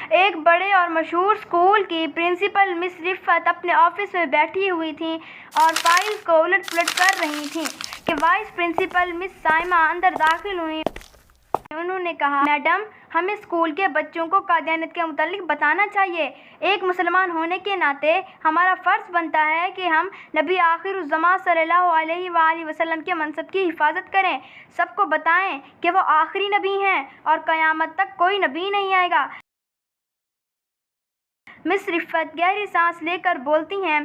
ایک بڑے اور مشہور اسکول کی پرنسپل مس رفعت اپنے آفس میں بیٹھی ہوئی تھیں اور فائلز کو الٹ پلٹ کر رہی تھیں کہ وائس پرنسپل مس سائمہ اندر داخل ہوئیں۔ انہوں نے کہا، میڈم، ہمیں اسکول کے بچوں کو قادیانیت کے متعلق بتانا چاہیے۔ ایک مسلمان ہونے کے ناطے ہمارا فرض بنتا ہے کہ ہم نبی آخر الزماں صلی اللہ علیہ وآلہ وسلم کے منصب کی حفاظت کریں، سب کو بتائیں کہ وہ آخری نبی ہیں اور قیامت تک کوئی نبی نہیں آئے گا۔ مس رفعت گہری سانس لے کر بولتی ہیں،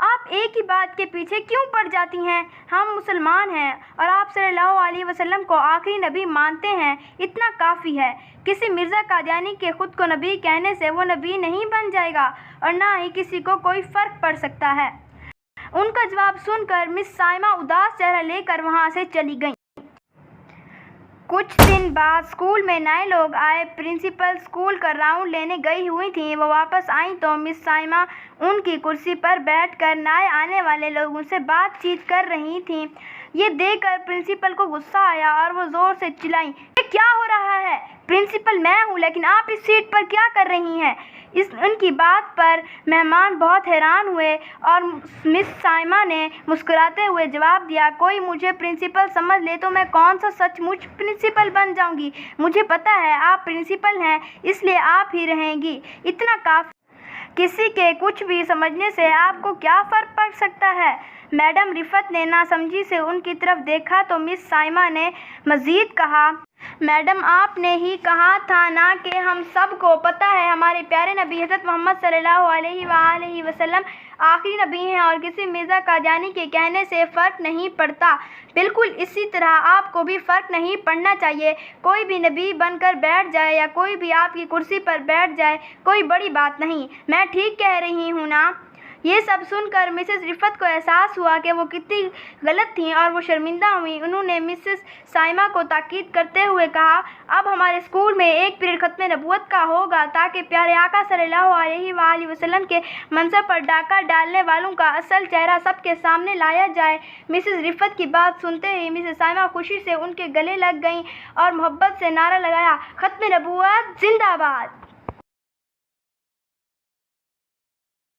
آپ ایک ہی بات کے پیچھے کیوں پڑ جاتی ہیں؟ ہم مسلمان ہیں اور آپ صلی اللہ علیہ وسلم کو آخری نبی مانتے ہیں، اتنا کافی ہے۔ کسی مرزا قادیانی کے خود کو نبی کہنے سے وہ نبی نہیں بن جائے گا اور نہ ہی کسی کو کوئی فرق پڑ سکتا ہے۔ ان کا جواب سن کر مس سائمہ اداس چہرہ لے کر وہاں سے چلی گئیں۔ کچھ دن بعد اسکول میں نئے لوگ آئے۔ پرنسپل اسکول کا راؤنڈ لینے گئی ہوئی تھیں۔ وہ واپس آئیں تو مس سائمہ ان کی کرسی پر بیٹھ کر نئے آنے والے لوگوں سے بات چیت کر رہی تھیں۔ یہ دیکھ کر پرنسپل کو غصہ آیا اور وہ زور سے چلائیں، یہ کیا ہو رہا ہے؟ پرنسپل میں ہوں، لیکن آپ اس سیٹ پر کیا کر رہی ہیں؟ ان کی بات پر مہمان بہت حیران ہوئے اور مس سائمہ نے مسکراتے ہوئے جواب دیا، کوئی مجھے پرنسپل سمجھ لے تو میں کون سا سچ مچ پرنسپل بن جاؤں گی؟ مجھے پتہ ہے آپ پرنسپل ہیں، اس لیے آپ ہی رہیں گی، اتنا کافی۔ کسی کے کچھ بھی سمجھنے سے آپ کو کیا فرق پڑ سکتا ہے؟ میڈم رفعت نے ناسمجھی سے ان کی طرف دیکھا تو مس سائمہ نے مزید کہا، میڈم آپ نے ہی کہا تھا نا کہ ہم سب کو پتہ ہے ہمارے پیارے نبی حضرت محمد صلی اللہ علیہ وآلہ وسلم آخری نبی ہیں اور کسی مرزا قادیانی کے کہنے سے فرق نہیں پڑتا۔ بالکل اسی طرح آپ کو بھی فرق نہیں پڑنا چاہیے۔ کوئی بھی نبی بن کر بیٹھ جائے یا کوئی بھی آپ کی کرسی پر بیٹھ جائے، کوئی بڑی بات نہیں۔ میں ٹھیک کہہ رہی ہوں نا؟ یہ سب سن کر مسز رفعت کو احساس ہوا کہ وہ کتنی غلط تھیں اور وہ شرمندہ ہوئیں۔ انہوں نے مسز سائمہ کو تاکید کرتے ہوئے کہا، اب ہمارے اسکول میں ایک پیریڈ ختم نبوت کا ہوگا تاکہ پیارے آقا صلی اللہ علیہ وآلہ وسلم کے منصب پر ڈاکہ ڈالنے والوں کا اصل چہرہ سب کے سامنے لایا جائے۔ مسز رفعت کی بات سنتے ہی مسز سائمہ خوشی سے ان کے گلے لگ گئیں اور محبت سے نعرہ لگایا، ختم نبوت زندہ باد!